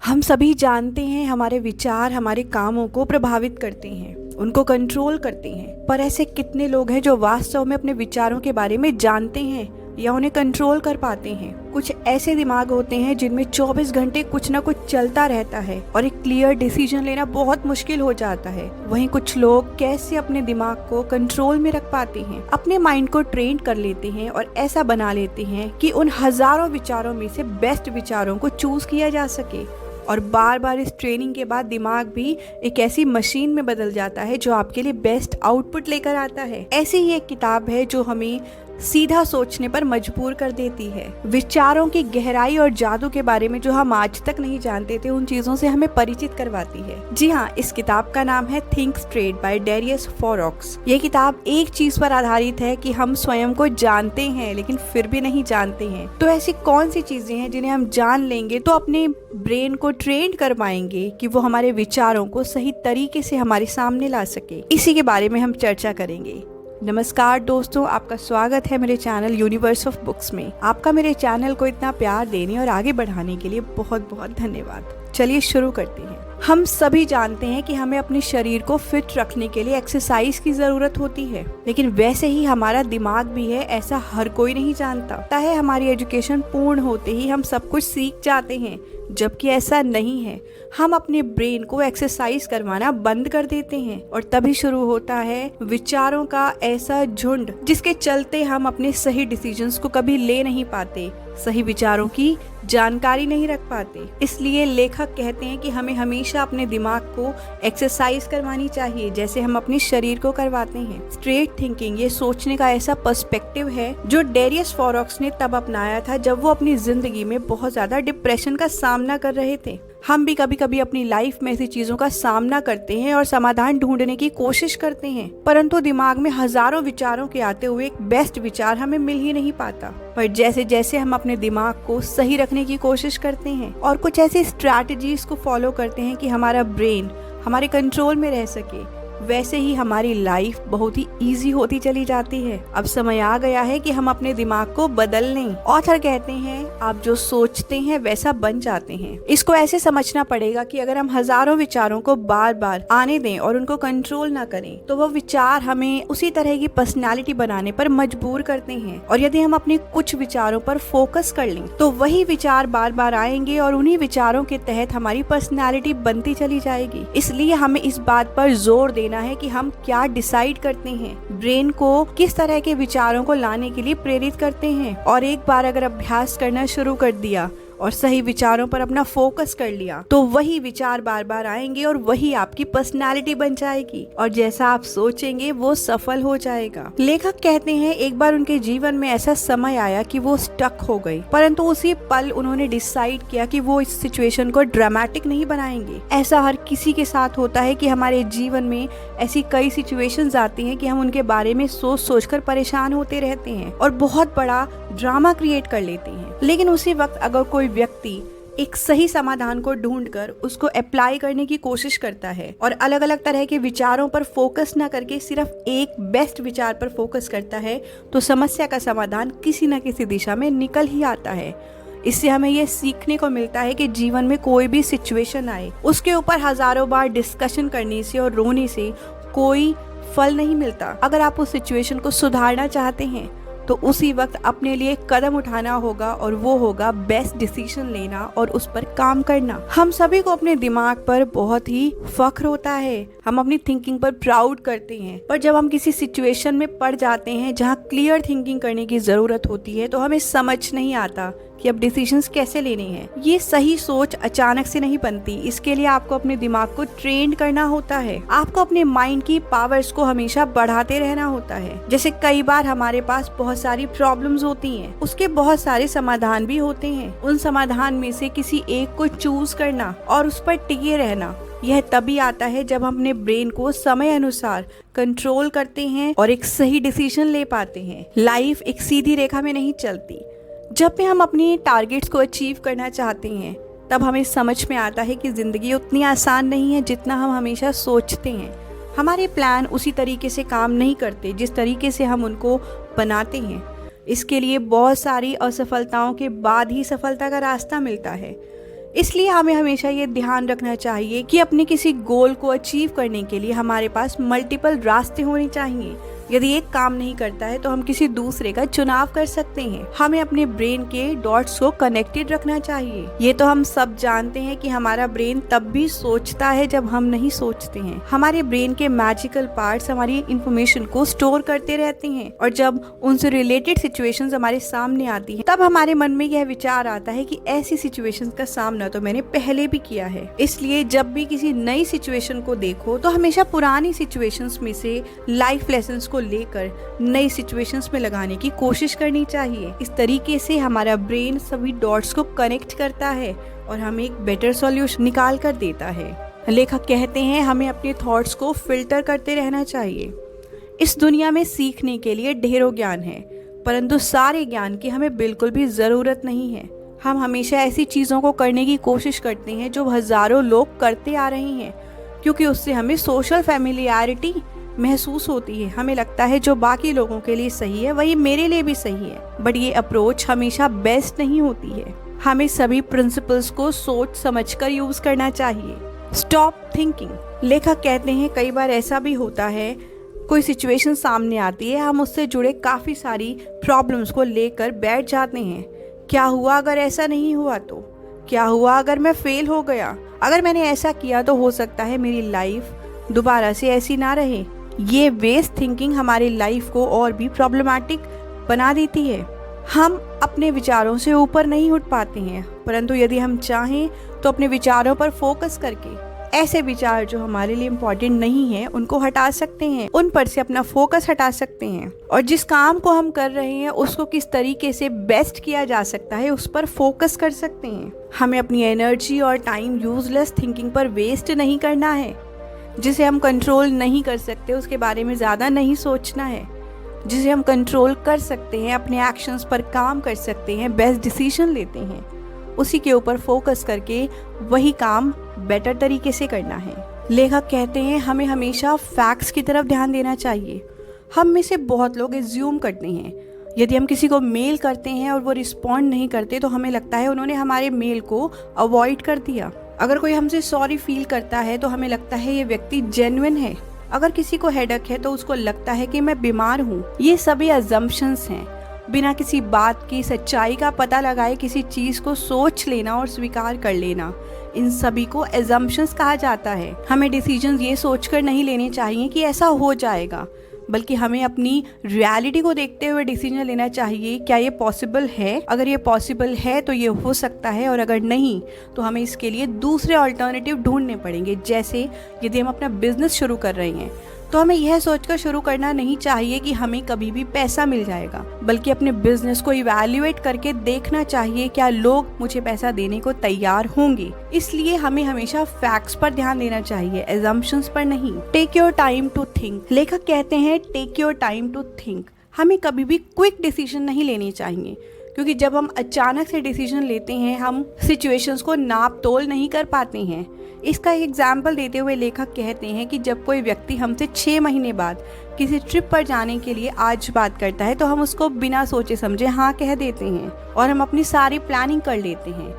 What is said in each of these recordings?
हम सभी जानते हैं हमारे विचार हमारे कामों को प्रभावित करते हैं, उनको कंट्रोल करते हैं। पर ऐसे कितने लोग हैं जो वास्तव में अपने विचारों के बारे में जानते हैं या उन्हें कंट्रोल कर पाते हैं। कुछ ऐसे दिमाग होते हैं जिनमें 24 घंटे कुछ ना कुछ चलता रहता है और एक क्लियर डिसीजन लेना बहुत मुश्किल हो जाता है। वहीं कुछ लोग कैसे अपने दिमाग को कंट्रोल में रख पाते हैं, अपने माइंड को ट्रेन कर लेते हैं और ऐसा बना लेते हैं कि उन हजारों विचारों में से बेस्ट विचारों को चूज किया जा सके। और बार बार इस ट्रेनिंग के बाद दिमाग भी एक ऐसी मशीन में बदल जाता है जो आपके लिए बेस्ट आउटपुट लेकर आता है। ऐसी ही एक किताब है जो हमें सीधा सोचने पर मजबूर कर देती है। विचारों की गहराई और जादू के बारे में जो हम आज तक नहीं जानते थे, उन चीजों से हमें परिचित करवाती है। जी हाँ, इस किताब का नाम है थिंक स्ट्रेट बाय डेरियस फॉरॉक्स। ये किताब एक चीज पर आधारित है कि हम स्वयं को जानते हैं लेकिन फिर भी नहीं जानते हैं। तो ऐसी कौन सी चीजें हैं जिन्हें हम जान लेंगे तो अपने ब्रेन को ट्रेन कर पाएंगे कि वो हमारे विचारों को सही तरीके से हमारे सामने ला सके। इसी के बारे में हम चर्चा करेंगे। नमस्कार दोस्तों, आपका स्वागत है मेरे चैनल यूनिवर्स ऑफ बुक्स में। आपका मेरे चैनल को इतना प्यार देने और आगे बढ़ाने के लिए बहुत बहुत धन्यवाद। चलिए शुरू करते हैं। हम सभी जानते हैं कि हमें अपने शरीर को फिट रखने के लिए एक्सरसाइज की जरूरत होती है, लेकिन वैसे ही हमारा दिमाग भी है, ऐसा हर कोई नहीं जानता है। हमारी एजुकेशन पूर्ण होते ही हम सब कुछ सीख जाते हैं, जबकि ऐसा नहीं है। हम अपने ब्रेन को एक्सरसाइज करवाना बंद कर देते हैं और तभी शुरू होता है विचारों का ऐसा झुंड जिसके चलते हम अपने सही डिसीजंस को कभी ले नहीं पाते, सही विचारों की जानकारी नहीं रख पाते। इसलिए लेखक कहते हैं कि हमें हमेशा अपने दिमाग को एक्सरसाइज करवानी चाहिए, जैसे हम अपने शरीर को करवाते हैं। स्ट्रेट थिंकिंग ये सोचने का ऐसा पर्सपेक्टिव है जो डेरियस फॉरॉक्स ने तब अपनाया था जब वो अपनी जिंदगी में बहुत ज्यादा डिप्रेशन का सामना कर रहे थे। हम भी कभी कभी अपनी लाइफ में ऐसी चीजों का सामना करते हैं और समाधान ढूंढने की कोशिश करते हैं, परंतु दिमाग में हजारों विचारों के आते हुए एक बेस्ट विचार हमें मिल ही नहीं पाता। पर जैसे जैसे हम अपने दिमाग को सही रखने की कोशिश करते हैं और कुछ ऐसी स्ट्रैटेजीज को फॉलो करते हैं कि हमारा ब्रेन हमारे कंट्रोल में रह सके, वैसे ही हमारी लाइफ बहुत ही इजी होती चली जाती है। अब समय आ गया है कि हम अपने दिमाग को बदल लें। ऑथर कहते हैं आप जो सोचते हैं वैसा बन जाते हैं। इसको ऐसे समझना पड़ेगा कि अगर हम हजारों विचारों को बार बार आने दें और उनको कंट्रोल ना करें तो वो विचार हमें उसी तरह की पर्सनैलिटी बनाने पर मजबूर करते हैं। और यदि हम अपने कुछ विचारों पर फोकस कर लें तो वही विचार बार बार आएंगे और उन्हीं विचारों के तहत हमारी पर्सनैलिटी बनती चली जाएगी। इसलिए हमें इस बात पर जोर देना है कि हम क्या डिसाइड करते हैं, ब्रेन को किस तरह के विचारों को लाने के लिए प्रेरित करते हैं। और एक बार अगर अभ्यास करना शुरू कर दिया और सही विचारों पर अपना फोकस कर लिया तो वही विचार बार बार आएंगे और वही आपकी पर्सनालिटी बन जाएगी और जैसा आप सोचेंगे वो सफल हो जाएगा। लेखक कहते हैं एक बार उनके जीवन में ऐसा समय आया कि वो स्टक हो गए, परंतु उसी पल उन्होंने डिसाइड किया कि वो इस सिचुएशन को ड्रामेटिक नहीं बनाएंगे। ऐसा हर किसी के साथ होता है कि हमारे जीवन में ऐसी कई सिचुएशंस आती हैं कि हम उनके बारे में सोच सोचकर परेशान होते रहते हैं और बहुत बड़ा ड्रामा क्रिएट कर लेते हैं। लेकिन उसी वक्त अगर कोई व्यक्ति एक सही समाधान को ढूंढकर उसको अप्लाई करने की कोशिश करता है और अलग अलग तरह के विचारों पर फोकस न करके सिर्फ एक बेस्ट विचार पर फोकस करता है तो समस्या का समाधान किसी न किसी दिशा में निकल ही आता है। इससे हमें यह सीखने को मिलता है कि जीवन में कोई भी सिचुएशन आए उसके ऊपर हजारों बार डिस्कशन करने से और रोने से कोई फल नहीं मिलता। अगर आप उस सिचुएशन को सुधारना चाहते हैं तो उसी वक्त अपने लिए कदम उठाना होगा और वो होगा बेस्ट डिसीजन लेना और उस पर काम करना। हम सभी को अपने दिमाग पर बहुत ही फख्र होता है, हम अपनी थिंकिंग पर प्राउड करते हैं, पर जब हम किसी सिचुएशन में पड़ जाते हैं जहाँ क्लियर थिंकिंग करने की जरूरत होती है तो हमें समझ नहीं आता कि अब डिसीजंस कैसे लेने हैं। ये सही सोच अचानक से नहीं बनती, इसके लिए आपको अपने दिमाग को ट्रेन करना होता है। आपको अपने माइंड की पावर्स को हमेशा बढ़ाते रहना होता है। जैसे कई बार हमारे पास बहुत सारी प्रॉब्लम्स होती हैं, उसके बहुत सारे समाधान भी होते हैं। उन समाधान में से किसी एक को चूज करना और उस पर टिके रहना, यह तभी आता है जब हम अपने ब्रेन को समय अनुसार कंट्रोल करते हैं और एक सही डिसीजन ले पाते हैं। लाइफ एक सीधी रेखा में नहीं चलती। जब भी हम अपनी टारगेट्स को अचीव करना चाहते हैं तब हमें समझ में आता है कि जिंदगी उतनी आसान नहीं है जितना हम हमेशा सोचते हैं। हमारे प्लान उसी तरीके से काम नहीं करते जिस तरीके से हम उनको बनाते हैं। इसके लिए बहुत सारी असफलताओं के बाद ही सफलता का रास्ता मिलता है। इसलिए हमें हमेशा ये ध्यान रखना चाहिए कि अपने किसी गोल को अचीव करने के लिए हमारे पास मल्टीपल रास्ते होने चाहिए। यदि एक काम नहीं करता है तो हम किसी दूसरे का चुनाव कर सकते हैं। हमें अपने ब्रेन के डॉट्स को कनेक्टेड रखना चाहिए। ये तो हम सब जानते हैं कि हमारा ब्रेन तब भी सोचता है जब हम नहीं सोचते हैं। हमारे ब्रेन के मैजिकल पार्ट्स हमारी इंफॉर्मेशन को स्टोर करते रहते हैं और जब उनसे रिलेटेड सिचुएशंस हमारे सामने आती हैं तब हमारे मन में यह विचार आता है कि ऐसी सिचुएशंस का सामना तो मैंने पहले भी किया है। इसलिए जब भी किसी नई सिचुएशन को देखो तो हमेशा पुरानी सिचुएशंस में से लाइफ लेसन्स को लेकर नई सिचुएशंस में लगाने की कोशिश करनी चाहिए। इस तरीके से हमारा ब्रेन सभी डॉट्स को कनेक्ट करता है और हमें एक बेटर सॉल्यूशन निकाल कर देता है। लेखक कहते हैं हमें अपने थॉट्स को फिल्टर करते रहना चाहिए। इस दुनिया में सीखने के लिए ढेरों ज्ञान है, परंतु सारे ज्ञान की हमें बिल्कुल भी जरूरत नहीं है। हम हमेशा ऐसी चीजों को करने की कोशिश करते हैं जो हजारों लोग करते आ रहे हैं, क्योंकि उससे हमें सोशल फैमिलियरिटी महसूस होती है। हमें लगता है जो बाकी लोगों के लिए सही है वही मेरे लिए भी सही है। बट ये अप्रोच हमेशा बेस्ट नहीं होती है। हमें सभी प्रिंसिपल्स को सोच समझकर यूज करना चाहिए। Stop thinking. लेखक कहते हैं कई बार ऐसा भी होता है, कोई सिचुएशन सामने आती है, हम उससे जुड़े काफी सारी प्रॉब्लम्स को लेकर बैठ जाते हैं। क्या हुआ अगर ऐसा नहीं हुआ तो? क्या हुआ अगर मैं फेल हो गया? अगर मैंने ऐसा किया तो हो सकता है मेरी लाइफ दोबारा से ऐसी ना रहे। ये वेस्ट थिंकिंग हमारी लाइफ को और भी प्रॉब्लमैटिक बना देती है। हम अपने विचारों से ऊपर नहीं उठ पाते हैं, परंतु यदि हम चाहें तो अपने विचारों पर फोकस करके ऐसे विचार जो हमारे लिए इम्पोर्टेंट नहीं है उनको हटा सकते हैं, उन पर से अपना फोकस हटा सकते हैं और जिस काम को हम कर रहे हैं उसको किस तरीके से बेस्ट किया जा सकता है उस पर फोकस कर सकते हैं। हमें अपनी एनर्जी और टाइम यूजलेस थिंकिंग पर वेस्ट नहीं करना है। जिसे हम कंट्रोल नहीं कर सकते उसके बारे में ज़्यादा नहीं सोचना है। जिसे हम कंट्रोल कर सकते हैं, अपने एक्शंस पर काम कर सकते हैं, बेस्ट डिसीजन लेते हैं, उसी के ऊपर फोकस करके वही काम बेटर तरीके से करना है। लेखक कहते हैं हमें हमेशा फैक्ट्स की तरफ ध्यान देना चाहिए। हम में से बहुत लोग एज्यूम करते हैं। यदि हम किसी को मेल करते हैं और वो रिस्पॉन्ड नहीं करते तो हमें लगता है उन्होंने हमारे मेल को अवॉइड कर दिया। अगर कोई हमसे सॉरी फील करता है तो हमें लगता है ये व्यक्ति जेन्युइन है। अगर किसी को हेडेक है तो उसको लगता है कि मैं बीमार हूँ। ये सभी अजम्पशंस हैं। बिना किसी बात की सच्चाई का पता लगाए किसी चीज को सोच लेना और स्वीकार कर लेना, इन सभी को अजम्पशंस कहा जाता है। हमें डिसीजंस ये सोचकर नहीं लेने चाहिए कि ऐसा हो जाएगा, बल्कि हमें अपनी रियलिटी को देखते हुए डिसीजन लेना चाहिए। क्या ये पॉसिबल है? अगर ये पॉसिबल है तो ये हो सकता है, और अगर नहीं तो हमें इसके लिए दूसरे ऑल्टरनेटिव ढूंढने पड़ेंगे। जैसे यदि हम अपना बिजनेस शुरू कर रहे हैं तो हमें यह सोचकर शुरू करना नहीं चाहिए कि हमें कभी भी पैसा मिल जाएगा, बल्कि अपने बिजनेस को इवैल्यूएट करके देखना चाहिए क्या लोग मुझे पैसा देने को तैयार होंगे। इसलिए हमें हमेशा फैक्ट्स पर ध्यान देना चाहिए, एजम्पशंस पर नहीं। Take your time to think. लेखक कहते हैं take your time to think. हमें कभी भी क्विक डिसीजन नहीं लेने चाहिए, क्योंकि जब हम अचानक से डिसीजन लेते हैं हम सिचुएशंस को नाप तोल नहीं कर पाते हैं। इसका एक एग्जाम्पल देते हुए लेखक कहते हैं कि जब कोई व्यक्ति हमसे 6 महीने बाद किसी ट्रिप पर जाने के लिए आज बात करता है तो हम उसको बिना सोचे समझे हाँ कह देते हैं और हम अपनी सारी प्लानिंग कर लेते हैं,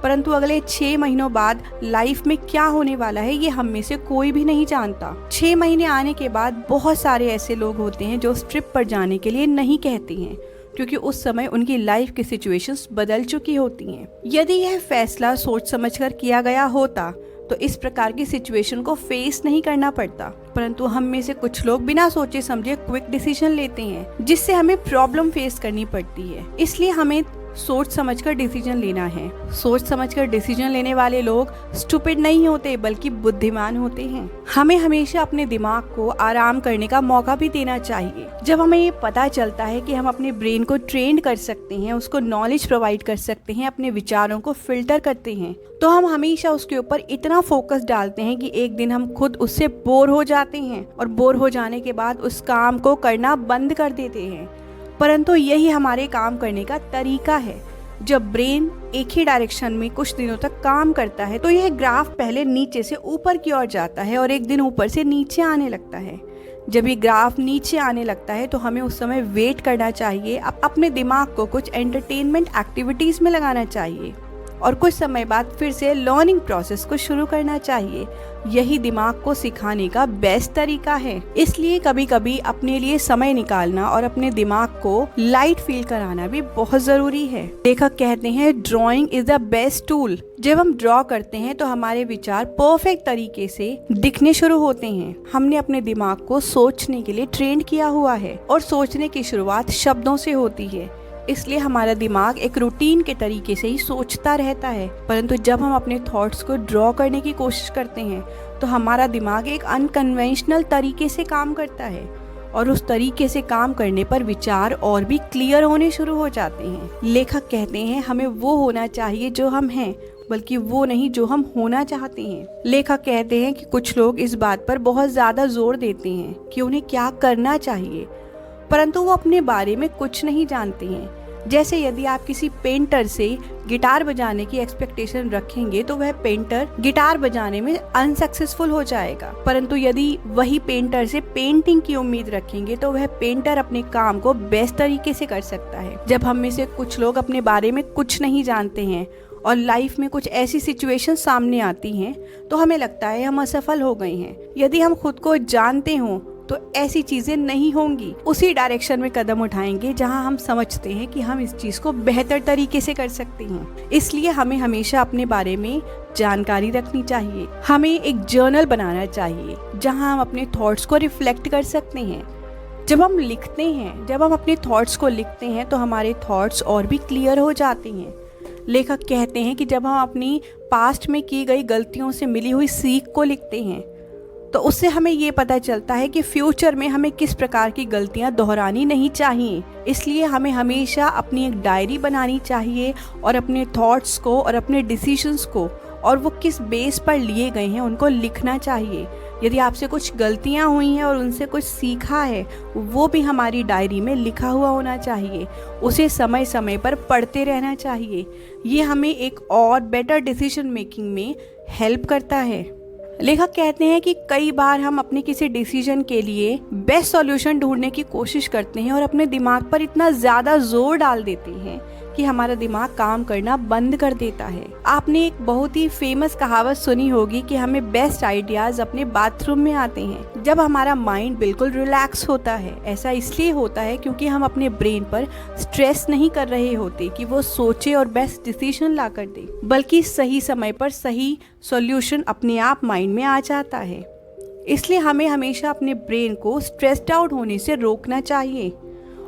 परंतु अगले 6 महीनों बाद लाइफ में क्या होने वाला है ये हम में से कोई भी नहीं जानता। 6 महीने आने के बाद बहुत सारे ऐसे लोग होते हैं जो उस ट्रिप पर जाने के लिए नहीं कहते हैं, क्योंकि उस समय उनकी लाइफ की सिचुएशंस बदल चुकी होती हैं। यदि यह फैसला सोच समझकर किया गया होता तो इस प्रकार की सिचुएशन को फेस नहीं करना पड़ता, परंतु हम में से कुछ लोग बिना सोचे समझे क्विक डिसीजन लेते हैं जिससे हमें प्रॉब्लम फेस करनी पड़ती है। इसलिए हमें सोच समझकर डिसीजन लेना है। सोच समझकर डिसीजन लेने वाले लोग स्टूपिड नहीं होते बल्कि बुद्धिमान होते हैं। हमें हमेशा अपने दिमाग को आराम करने का मौका भी देना चाहिए। जब हमें ये पता चलता है कि हम अपने ब्रेन को ट्रेन कर सकते हैं, उसको नॉलेज प्रोवाइड कर सकते हैं, अपने विचारों को फिल्टर करते हैं, तो हम हमेशा उसके ऊपर इतना फोकस डालते हैं कि एक दिन हम खुद उससे बोर हो जाते हैं और बोर हो जाने के बाद उस काम को करना बंद कर देते हैं। परंतु यही हमारे काम करने का तरीका है। जब ब्रेन एक ही डायरेक्शन में कुछ दिनों तक काम करता है तो यह ग्राफ पहले नीचे से ऊपर की ओर जाता है और एक दिन ऊपर से नीचे आने लगता है। जब ये ग्राफ नीचे आने लगता है तो हमें उस समय वेट करना चाहिए, अपने दिमाग को कुछ एंटरटेनमेंट एक्टिविटीज में लगाना चाहिए। और कुछ समय बाद फिर से लर्निंग प्रोसेस को शुरू करना चाहिए। यही दिमाग को सिखाने का बेस्ट तरीका है। इसलिए कभी कभी अपने लिए समय निकालना और अपने दिमाग को लाइट फील कराना भी बहुत जरूरी है। लेखक कहते हैं drawing is the best tool. जब हम ड्रॉ करते हैं तो हमारे विचार परफेक्ट तरीके से दिखने शुरू होते हैं। हमने अपने दिमाग को सोचने के लिए ट्रेन किया हुआ है और सोचने की शुरुआत शब्दों से होती है। इसलिए हमारा दिमाग एक रूटीन के तरीके से ही सोचता रहता है। परंतु जब हम अपने थॉट्स को ड्रॉ करने की कोशिश करते हैं तो हमारा दिमाग एक अनकन्वेंशनल तरीके से काम करता है और उस तरीके से काम करने पर विचार और भी क्लियर होने शुरू हो जाते हैं। लेखक कहते हैं हमें वो होना चाहिए जो हम हैं, बल्कि वो नहीं जो हम होना चाहते हैं। लेखक कहते हैं कि कुछ लोग इस बात पर बहुत ज्यादा जोर देते हैं कि उन्हें क्या करना चाहिए, परंतु वो अपने बारे में कुछ नहीं जानते हैं। जैसे यदि आप किसी पेंटर से गिटार बजाने की एक्सपेक्टेशन रखेंगे तो वह पेंटर गिटार बजाने में अनसक्सेसफुल हो जाएगा। परंतु यदि वही पेंटर से पेंटिंग की उम्मीद रखेंगे तो वह पेंटर अपने काम को बेस्ट तरीके से कर सकता है। जब हम में से कुछ लोग अपने बारे में कुछ नहीं जानते हैं और लाइफ में कुछ ऐसी सिचुएशन सामने आती हैं तो हमें लगता है हम असफल हो गए हैं। यदि हम खुद को जानते हों तो ऐसी चीजें नहीं होंगी। उसी डायरेक्शन में कदम उठाएंगे जहां हम समझते हैं कि हम इस चीज को बेहतर तरीके से कर सकते हैं। इसलिए हमें हमेशा अपने बारे में जानकारी रखनी चाहिए। हमें एक जर्नल बनाना चाहिए जहां हम अपने थॉट्स को रिफ्लेक्ट कर सकते हैं। जब हम लिखते हैं, जब हम अपने थॉट्स को लिखते हैं तो हमारे थॉट्स और भी क्लियर हो जाते हैं। लेखक कहते हैं कि जब हम अपनी पास्ट में की गई गलतियों से मिली हुई सीख को लिखते हैं तो उससे हमें ये पता चलता है कि फ्यूचर में हमें किस प्रकार की गलतियां दोहरानी नहीं चाहिए। इसलिए हमें हमेशा अपनी एक डायरी बनानी चाहिए और अपने थॉट्स को और अपने डिसीजंस को और वो किस बेस पर लिए गए हैं उनको लिखना चाहिए। यदि आपसे कुछ गलतियां हुई हैं और उनसे कुछ सीखा है वो भी हमारी डायरी में लिखा हुआ होना चाहिए। उसे समय समय पर पढ़ते रहना चाहिए। ये हमें एक और बेटर डिसीजन मेकिंग में हेल्प करता है। लेखक कहते हैं कि कई बार हम अपने किसी डिसीजन के लिए बेस्ट सॉल्यूशन ढूंढने की कोशिश करते हैं और अपने दिमाग पर इतना ज़्यादा जोर डाल देते हैं कि हमारा दिमाग काम करना बंद कर देता है। आपने एक बहुत ही फेमस कहावत सुनी होगी कि हमें बेस्ट आइडियाज अपने बाथरूम में आते हैं, जब हमारा माइंड बिल्कुल रिलैक्स होता है। ऐसा इसलिए होता है क्योंकि हम अपने ब्रेन पर स्ट्रेस नहीं कर रहे होते कि वो सोचे और बेस्ट डिसीजन ला कर दे, बल्कि सही समय पर सही सॉल्यूशन अपने आप माइंड में आ जाता है। इसलिए हमें हमेशा अपने ब्रेन को स्ट्रेस्ड आउट होने से रोकना चाहिए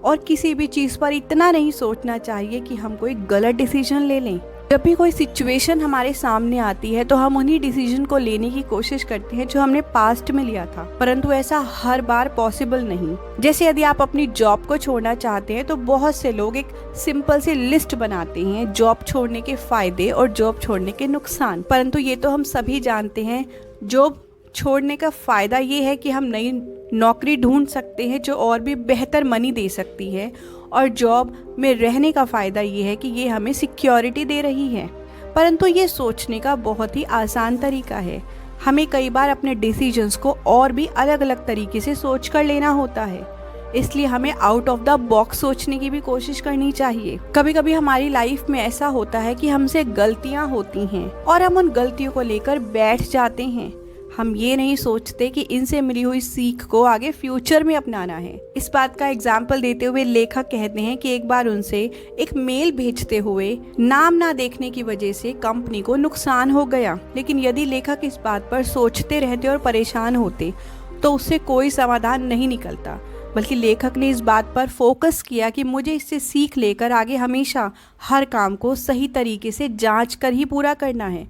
और किसी भी चीज़ पर इतना नहीं सोचना चाहिए कि हम कोई गलत डिसीजन ले लें। जब भी कोई सिचुएशन हमारे सामने आती है तो हम उन्हीं डिसीजन को लेने की कोशिश करते हैं जो हमने पास्ट में लिया था, परंतु ऐसा हर बार पॉसिबल नहीं। जैसे यदि आप अपनी जॉब को छोड़ना चाहते हैं तो बहुत से लोग एक सिंपल सी लिस्ट बनाते हैं जॉब छोड़ने के फायदे और जॉब छोड़ने के नुकसान। परंतु ये तो हम सभी जानते हैं, जॉब छोड़ने का फ़ायदा ये है कि हम नई नौकरी ढूंढ सकते हैं जो और भी बेहतर मनी दे सकती है, और जॉब में रहने का फ़ायदा ये है कि ये हमें सिक्योरिटी दे रही है। परंतु ये सोचने का बहुत ही आसान तरीका है। हमें कई बार अपने डिसीजंस को और भी अलग अलग तरीके से सोच कर लेना होता है। इसलिए हमें आउट ऑफ द बॉक्स सोचने की भी कोशिश करनी चाहिए। कभी कभी हमारी लाइफ में ऐसा होता है कि हमसे गलतियाँ होती हैं और हम उन गलतियों को लेकर बैठ जाते हैं। हम ये नहीं सोचते कि इनसे मिली हुई सीख को आगे फ्यूचर में अपनाना है। इस बात का एग्जाम्पल देते हुए लेखक कहते हैं कि एक बार उनसे एक मेल भेजते हुए नाम ना देखने की वजह से कंपनी को नुकसान हो गया। लेकिन यदि लेखक इस बात पर सोचते रहते और परेशान होते तो उससे कोई समाधान नहीं निकलता, बल्कि लेखक ने इस बात पर फोकस किया कि मुझे इससे सीख लेकर आगे हमेशा हर काम को सही तरीके से जांच कर ही पूरा करना है।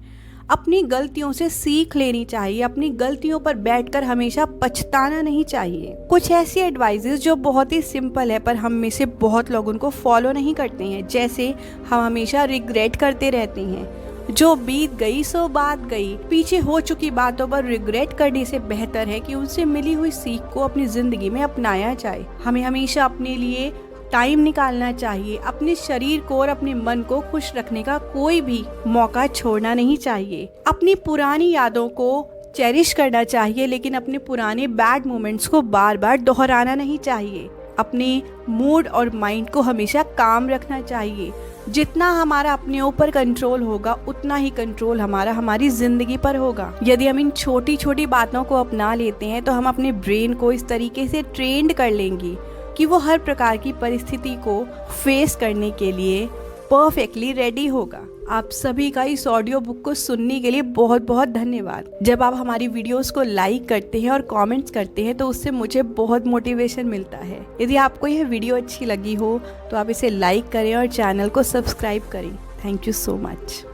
अपनी गलतियों से सीख लेनी चाहिए। अपनी गलतियों पर बैठकर हमेशा पछताना नहीं चाहिए। कुछ ऐसी एडवाइजेस जो बहुत ही सिंपल है पर हम में से बहुत लोग उनको फॉलो नहीं करते हैं। जैसे हम हमेशा रिग्रेट करते रहते हैं, जो बीत गई सो बात गई। पीछे हो चुकी बातों पर रिग्रेट करने से बेहतर है कि उनसे मिली हुई सीख को अपनी जिंदगी में अपनाया जाए। हमें हमेशा अपने लिए टाइम निकालना चाहिए। अपने शरीर को और अपने मन को खुश रखने का कोई भी मौका छोड़ना नहीं चाहिए। अपनी पुरानी यादों को चेरिश करना चाहिए, लेकिन अपने पुराने बैड मोमेंट्स को बार बार दोहराना नहीं चाहिए। अपने मूड और माइंड को हमेशा काम रखना चाहिए। जितना हमारा अपने ऊपर कंट्रोल होगा उतना ही कंट्रोल हमारा हमारी ज़िंदगी पर होगा। यदि हम इन छोटी छोटी बातों को अपना लेते हैं तो हम अपने ब्रेन को इस तरीके से ट्रेंड कर लेंगे कि वो हर प्रकार की परिस्थिति को फेस करने के लिए परफेक्टली रेडी होगा। आप सभी का इस ऑडियो बुक को सुनने के लिए बहुत बहुत धन्यवाद। जब आप हमारी वीडियोस को लाइक करते हैं और कमेंट्स करते हैं तो उससे मुझे बहुत मोटिवेशन मिलता है। यदि आपको यह वीडियो अच्छी लगी हो तो आप इसे लाइक करें और चैनल को सब्सक्राइब करें। Thank you so much.